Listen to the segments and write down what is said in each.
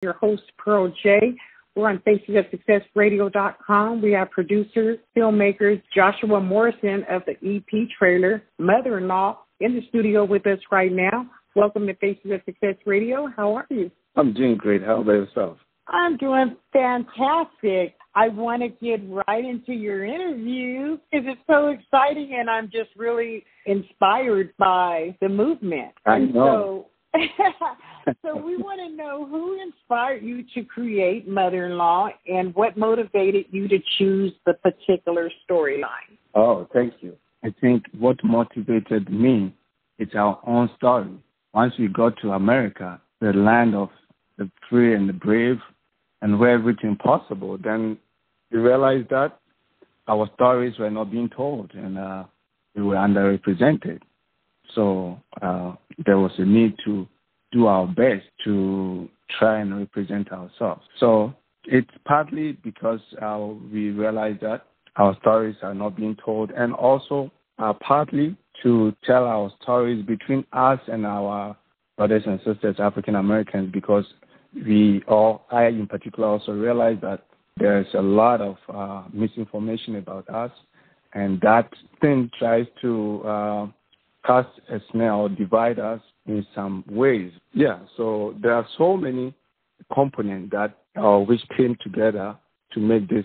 Your host, Pearl J. We're on FacesOfSuccessRadio.com. We have producers, filmmakers, Joshua Morrison of the EP trailer, Mother-in-Law, in the studio with us right now. Welcome to Faces of Success Radio. How are you? I'm doing great. How about yourself? I'm doing fantastic. I want to get right into your interview because it's so exciting, and I'm just really inspired by the movement. I know. So we want to know who inspired you to create Mother-in-Law and what motivated you to choose the particular storyline. Oh, thank you. I think what motivated me is our own story. Once we got to America, the land of the free and the brave, and where everything possible, then we realized that our stories were not being told, and we were underrepresented. So there was a need to do our best to try and represent ourselves. So it's partly because we realized that our stories are not being told, and also partly to tell our stories between us and our brothers and sisters, African Americans, because I in particular also realized that there's a lot of misinformation about us, and that thing tries to cast a snare or divide us in some ways. Yeah, so there are so many components that which came together to make this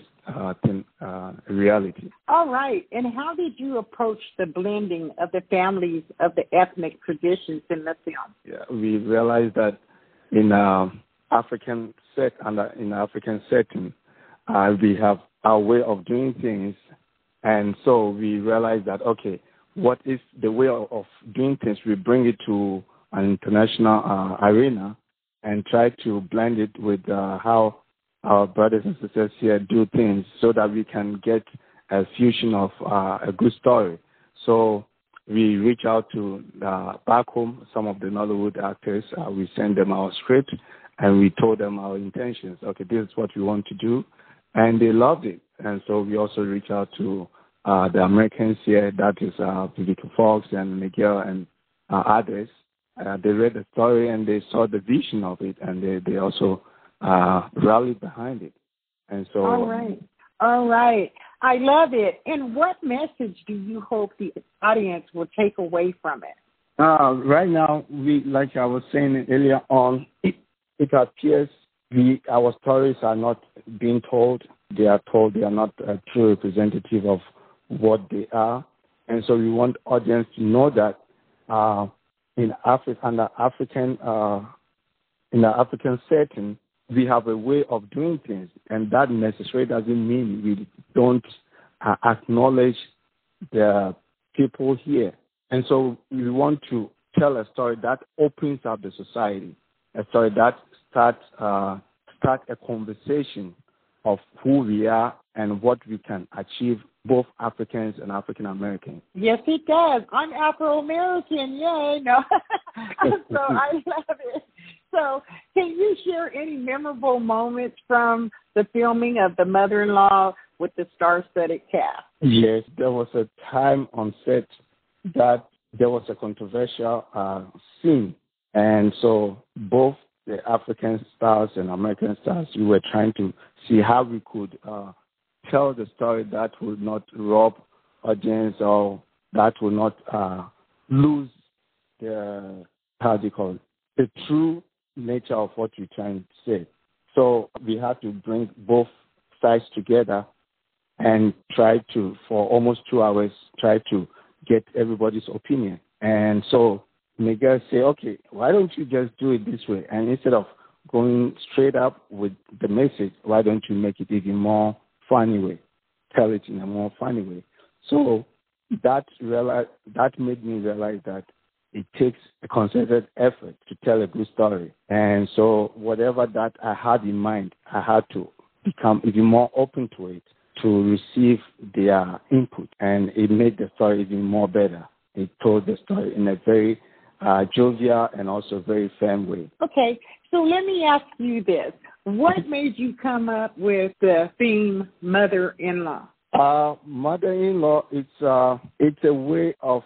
thing a reality. All right. And how did you approach the blending of the families of the ethnic traditions in the film? Yeah, we realized that in African setting, we have our way of doing things, and so we realized that what is the way of doing things? We bring it to an international arena and try to blend it with how our brothers and sisters here do things, so that we can get a fusion of a good story. So we reach out to back home, some of the Nollywood actors. We send them our script, and we told them our intentions. Okay, this is what we want to do, and they loved it. And so we also reach out to the Americans here, that is Vivica A and Miguel and others. They read the story and they saw the vision of it, and they also rallied behind it. And so, all right. I love it. And what message do you hope the audience will take away from it? Right now, like I was saying earlier on, it appears our stories are not being told. They are told. They are not a true representative of what they are, and so we want audience to know that in the African setting, we have a way of doing things, and that necessarily doesn't mean we don't acknowledge the people here. And so we want to tell a story that opens up the society, a story that start a conversation of who we are and what we can achieve, both Africans and African Americans. Yes, it does. I'm Afro-American, yay. No. So I love it. So can you share any memorable moments from the filming of The Mother-in-Law with the star-studded cast? Yes, there was a time on set that there was a controversial scene. And so both the African stars and American stars, we were trying to see how we could tell the story that would not rob audience, or that would not lose the true nature of what we're trying to say. So we had to bring both sides together and try to, for almost 2 hours, try to get everybody's opinion. And so Miguel said, okay, why don't you just do it this way? And instead of going straight up with the message, why don't you make it even more funny way? Tell it in a more funny way. So that made me realize that it takes a concerted effort to tell a good story. And so whatever that I had in mind, I had to become even more open to it, to receive their input. And it made the story even more better. It told the story in a very jovial and also very firm way. Okay, so let me ask you this. What made you come up with the theme Mother-in-Law? Mother-in-law, it's a way of,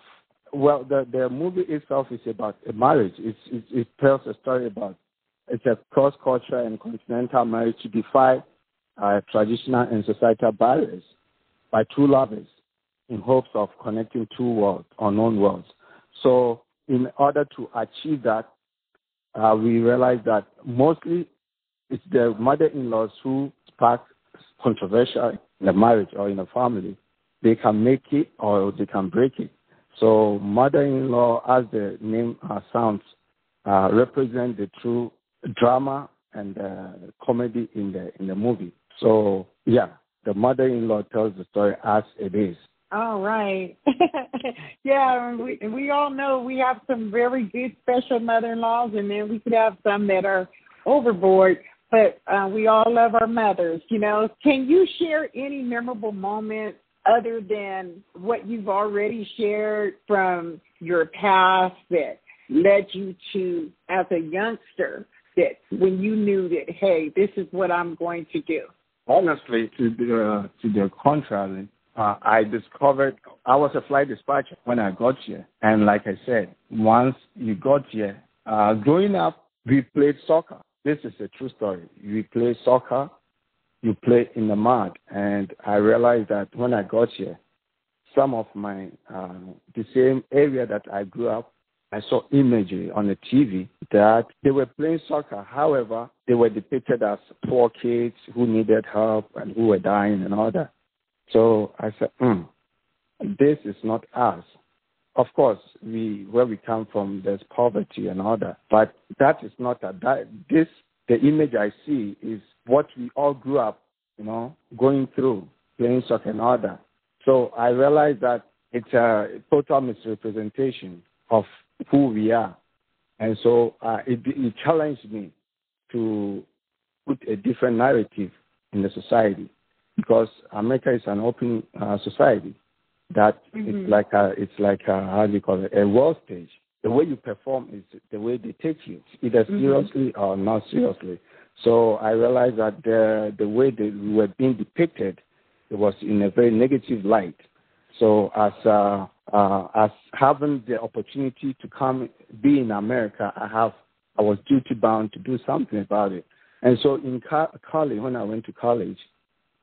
well, the movie itself is about a marriage. It tells a story about it's a cross-cultural and continental marriage to defy traditional and societal barriers by two lovers in hopes of connecting two worlds, unknown worlds. So in order to achieve that, we realized that mostly it's the mother-in-laws who spark controversial in the marriage or in a family. They can make it or they can break it. So mother-in-law, as the name sounds, represent the true drama and comedy in the movie. So yeah, the mother-in-law tells the story as it is. All right. Yeah, we all know we have some very good special mother-in-laws, and then we could have some that are overboard, but we all love our mothers, you know. Can you share any memorable moments other than what you've already shared from your past that led you to, as a youngster, that when you knew that, hey, this is what I'm going to do? Honestly, to the contrary, I discovered I was a flight dispatcher when I got here. And like I said, once you got here, growing up, we played soccer. This is a true story. We play soccer, you play in the mud. And I realized that when I got here, some of my, the same area that I grew up, I saw imagery on the TV that they were playing soccer. However, they were depicted as poor kids who needed help and who were dying and all that. So I said, this is not us. Of course, where we come from, there's poverty and all that. But that is not the image I see is what we all grew up, you know, going through, playing soccer and all that. So I realized that it's a total misrepresentation of who we are. And so it challenged me to put a different narrative in the society, because America is an open society that it's like how do you call it, a world stage. The way you perform is the way they take you, either seriously or not seriously. So I realized that the way they were being depicted, it was in a very negative light. So as having the opportunity to come be in America, I was duty bound to do something about it. And so in college, when I went to college,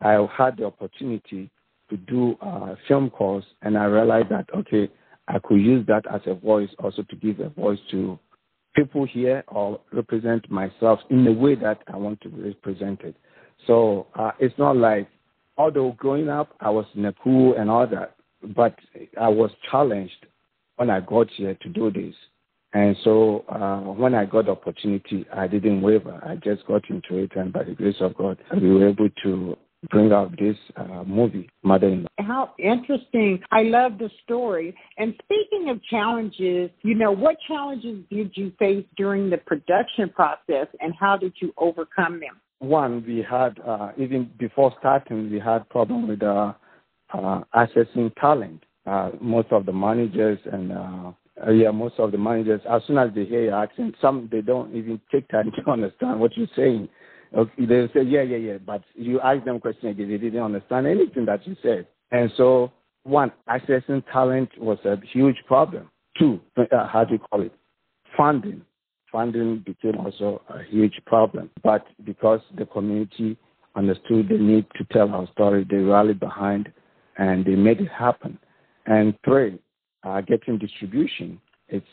I had the opportunity to do a film course, and I realized that, okay, I could use that as a voice also to give a voice to people here or represent myself in the way that I want to be represented. So it's not like, although growing up, I was in a cool and all that, but I was challenged when I got here to do this. And so when I got the opportunity, I didn't waver. I just got into it, and by the grace of God, we were able to bring out this movie, Mother-in-Law. How interesting. I love the story. And speaking of challenges, you know, what challenges did you face during the production process, and how did you overcome them? One, we had, even before starting, we had problem with accessing talent. Most of the managers, as soon as they hear your accent, some, they don't even take time to understand what you're saying. Okay, they say, yeah, but you ask them questions again, they didn't understand anything that you said. And so, one, accessing talent was a huge problem. Two, how do you call it? Funding. Funding became also a huge problem. But because the community understood the need to tell our story, they rallied behind and they made it happen. And three, getting distribution. It's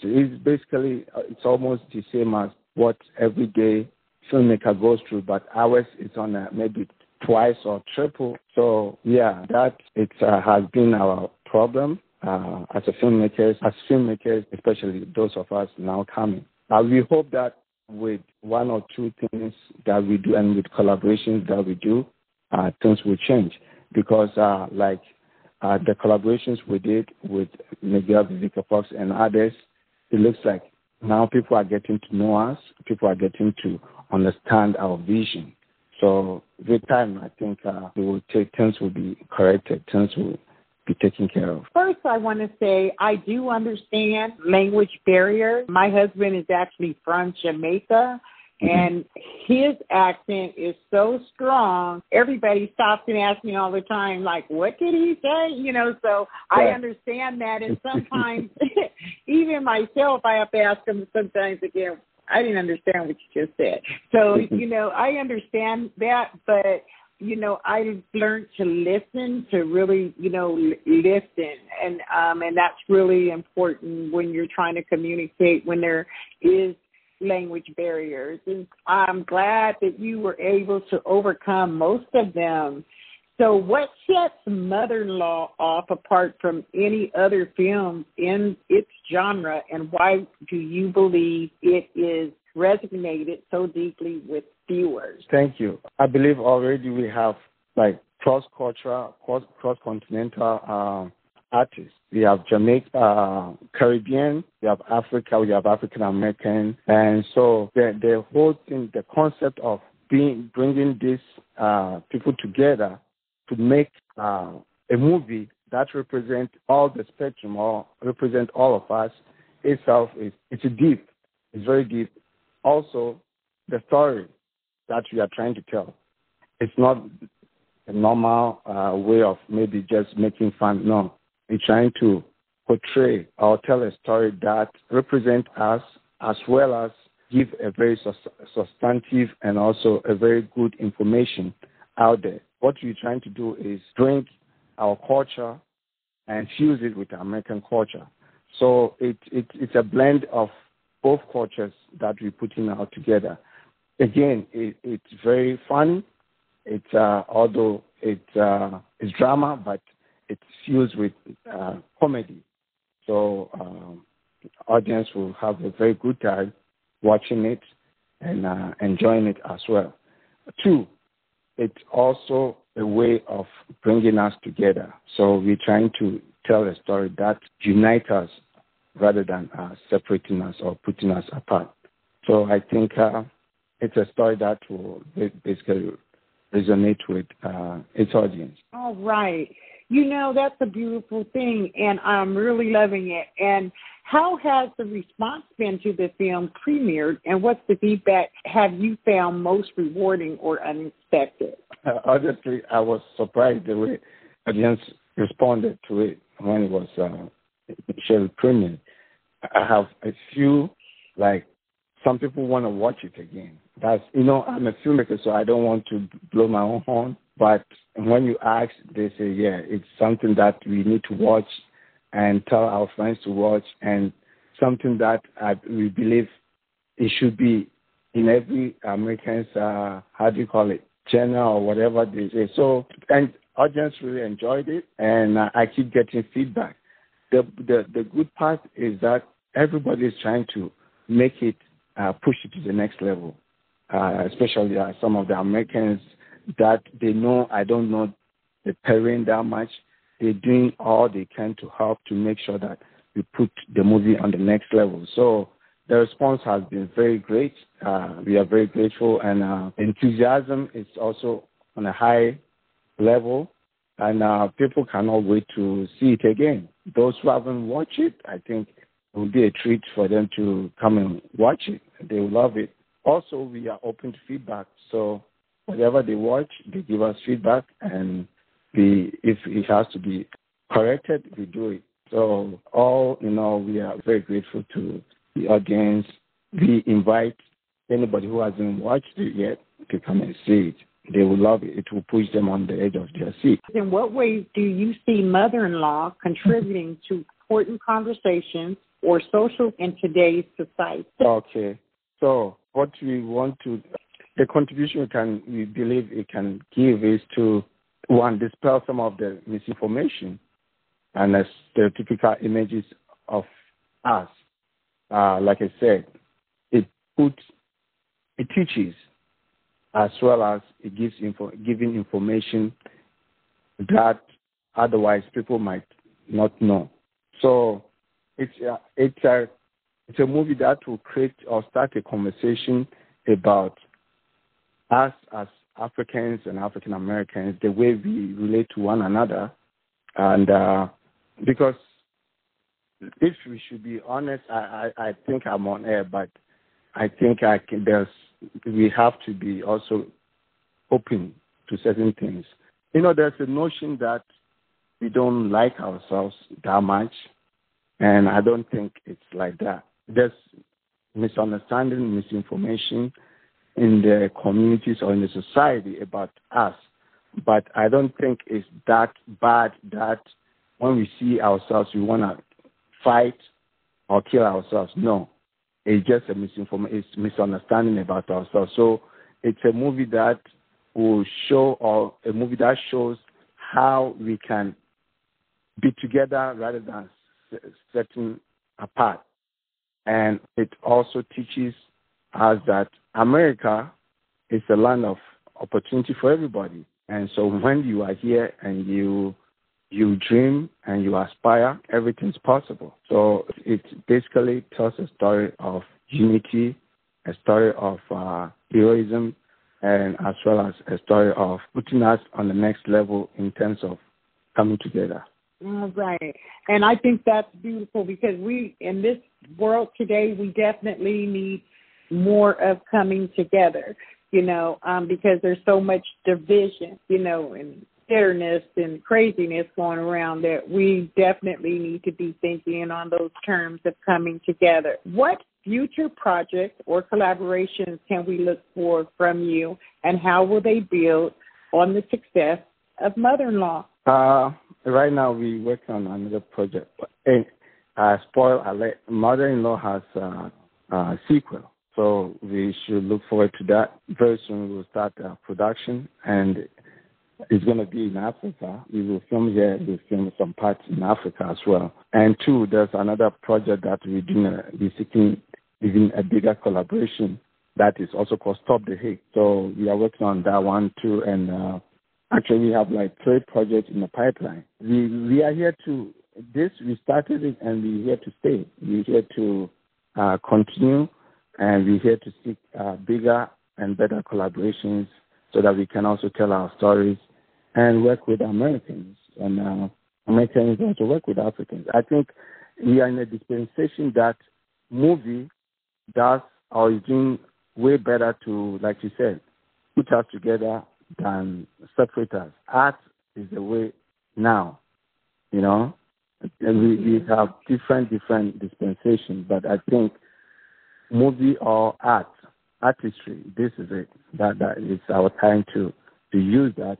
basically, it's almost the same as what everyday filmmaker goes through, but ours is on maybe twice or triple. So yeah, that has been our problem as filmmakers, especially those of us now coming. We hope that with one or two things that we do and with collaborations that we do, things will change, because the collaborations we did with Miguel, Vivica A, and others, it looks like now people are getting to know us, people are getting to understand our vision. So with time, I think things will be corrected, things will be taken care of. First, I want to say I do understand language barriers. My husband is actually from Jamaica, and his accent is so strong. Everybody stops and asks me all the time, like, what did he say? You know, so I understand that. And sometimes, even myself, I have to ask him sometimes again, I didn't understand what you just said. So, I understand that, but, I learned to listen, to really, listen. And that's really important when you're trying to communicate, when there is language barriers. And I'm glad that you were able to overcome most of them. So what sets Mother-in-Law off apart from any other film in its genre, and why do you believe it is resonated so deeply with viewers? Thank you. I believe already we have cross-cultural, cross-continental artists. We have Jamaica, Caribbean, we have Africa, we have African American, and so the whole thing, the concept of bringing these people together to make a movie that represents all the spectrum or represent all of us itself it's deep. It's very deep. Also, the story that we are trying to tell, it's not a normal way of maybe just making fun. No, we're trying to portray or tell a story that represents us, as well as give a very substantive and also a very good information out there. What we're trying to do is bring our culture and fuse it with American culture. So it's a blend of both cultures that we're putting out together. Again, it's very funny. It's although it's drama, but it's fused with comedy. So audience will have a very good time watching it and enjoying it as well. 2, it's also a way of bringing us together. So we're trying to tell a story that unites us rather than separating us or putting us apart. So I think it's a story that will basically resonate with its audience. All right. That's a beautiful thing, and I'm really loving it. And how has the response been to the film premiered, and what's the feedback have you found most rewarding or unexpected? Honestly, I was surprised the way audience responded to it when it was initially premiered. I have a few, some people want to watch it again. That's, I'm a filmmaker, so I don't want to blow my own horn. But when you ask, they say, yeah, it's something that we need to watch and tell our friends to watch, and something that we believe it should be in every American's, channel or whatever they say. So, and audience really enjoyed it, and I keep getting feedback. The good part is that everybody is trying to make it, push it to the next level, especially some of the Americans that they know I don't know the parent that much. They're doing all they can to help to make sure that we put the movie on the next level. So the response has been very great. We are very grateful, and enthusiasm is also on a high level, and people cannot wait to see it again. Those who haven't watched it, I think it will be a treat for them to come and watch it. They will love it. Also, we are open to feedback. So whatever they watch, they give us feedback, and if it has to be corrected, we do it. So all in all, we are very grateful to the audience. We invite anybody who hasn't watched it yet to come and see it. They will love it. It will push them on the edge of their seat. In what ways do you see Mother-in-Law contributing to important conversations or social in today's society? Okay. So what we want to, the contribution we believe it can give is to, one, dispel some of the misinformation and the stereotypical images of us. Like I said, it teaches as well as it gives giving information that otherwise people might not know. So it's a movie that will create or start a conversation about us as Africans and African Americans, the way we relate to one another, and because if we should be honest, I think I'm on air, but I think we have to be also open to certain things. There's a notion that we don't like ourselves that much, and I don't think it's like that. There's misunderstanding, misinformation in the communities or in the society about us. But I don't think it's that bad that when we see ourselves, we want to fight or kill ourselves. No, it's just it's misunderstanding about ourselves. So it's a movie that will show, or a movie that shows how we can be together rather than setting apart. And it also teaches us that America is a land of opportunity for everybody. And so when you are here and you dream and you aspire, everything's possible. So it basically tells a story of unity, a story of heroism, and as well as a story of putting us on the next level in terms of coming together. Right. And I think that's beautiful because we, in this world today, we definitely need more of coming together, because there's so much division, and bitterness and craziness going around that we definitely need to be thinking on those terms of coming together. What future projects or collaborations can we look for from you, and how will they build on the success of Mother-in-Law? Right now, we work on another project. Spoil alert, Mother-in-Law has a sequel, so we should look forward to that. Very soon, we will start production, and it's going to be in Africa. We will film here. We'll film some parts in Africa as well. And two, there's another project that we're doing. We're seeking even a bigger collaboration that is also called Stop the Hate. So we are working on that one too. And actually, we have like 3 projects in the pipeline. We are here to we started it, and we're here to stay. We're here to continue, and we're here to seek bigger and better collaborations so that we can also tell our stories and work with Americans. And Americans also work with Africans. I think we are in a dispensation that movie does or is doing way better to, like you said, put us together than separate us. Art is the way now, And we have different dispensations, but I think movie or artistry, this is it. That is our time to use that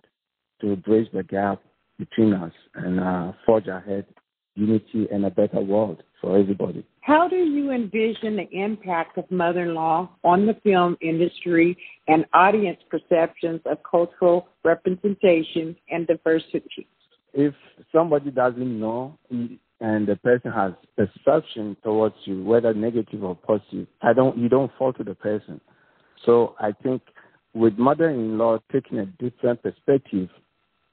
to bridge the gap between us and forge ahead unity and a better world for everybody. How do you envision the impact of Mother-in-Law on the film industry and audience perceptions of cultural representation and diversity? If somebody doesn't know and the person has perception towards you, whether negative or positive, you don't fall to the person. So I think with Mother-in-Law taking a different perspective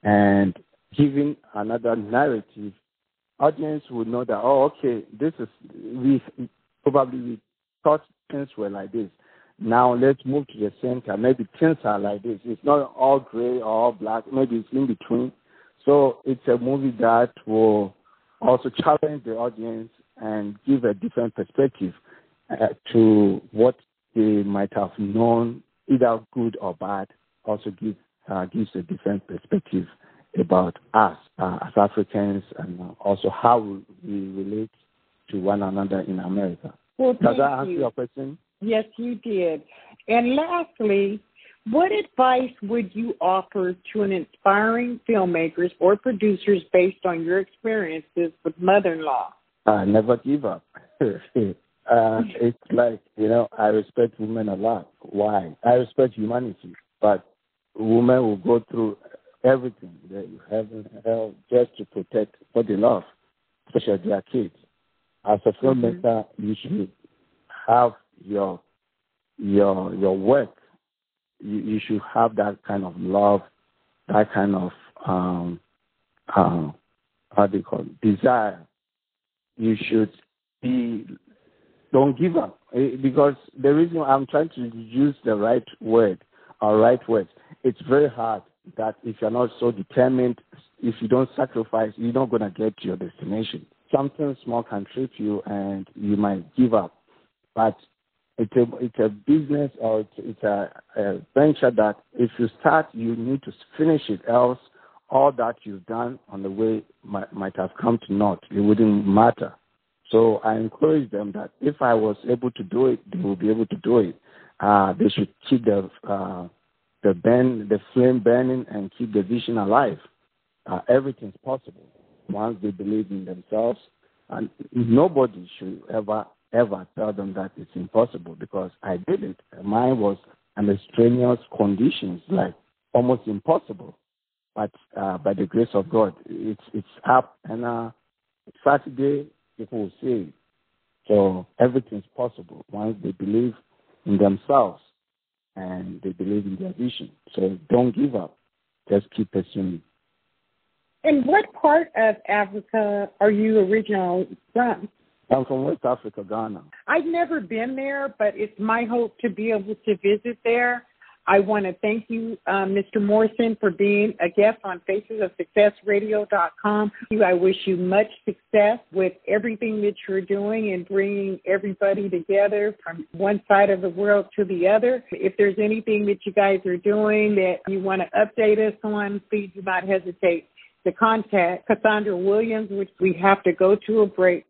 and giving another narrative, audience would know that, okay, we thought things were like this. Now let's move to the center. Maybe things are like this. It's not all gray or all black. Maybe it's in between. So it's a movie that will also challenge the audience and give a different perspective to what they might have known, either good or bad. Also gives a different perspective about us as Africans, and also how we relate to one another in America. Well, does that answer your question? Yes, you did. And lastly, what advice would you offer to an inspiring filmmakers or producers based on your experiences with Mother-in-Law? Never give up. It's like, I respect women a lot. Why? I respect humanity, but women will go through everything that you heaven and hell just to protect what they love, especially their kids. As a filmmaker, you should have your work. You should have that kind of love, that kind of desire. You should don't give up, because the reason I'm trying to use the right word or right words, it's very hard that if you're not so determined, if you don't sacrifice, you're not going to get to your destination. Something small can trip you and you might give up. But it's a business, or it's a venture that if you start, you need to finish it. Else, all that you've done on the way might have come to naught. It wouldn't matter. So I encourage them that if I was able to do it, they will be able to do it. They should keep the flame burning and keep the vision alive. Everything's possible once they believe in themselves. And nobody should ever tell them that it's impossible, because I did it. Mine was under strenuous conditions, like almost impossible. But by the grace of God, it's up. And Saturday, people will see it. So everything's possible once they believe in themselves and they believe in their vision. So don't give up. Just keep pursuing. And what part of Africa are you originally from? I'm from West Africa, Ghana. I've never been there, but it's my hope to be able to visit there. I want to thank you, Mr. Morrison, for being a guest on FacesOfSuccessRadio.com. I wish you much success with everything that you're doing and bringing everybody together from one side of the world to the other. If there's anything that you guys are doing that you want to update us on, please do not hesitate to contact Cassandra Williams, which we have to go to a break.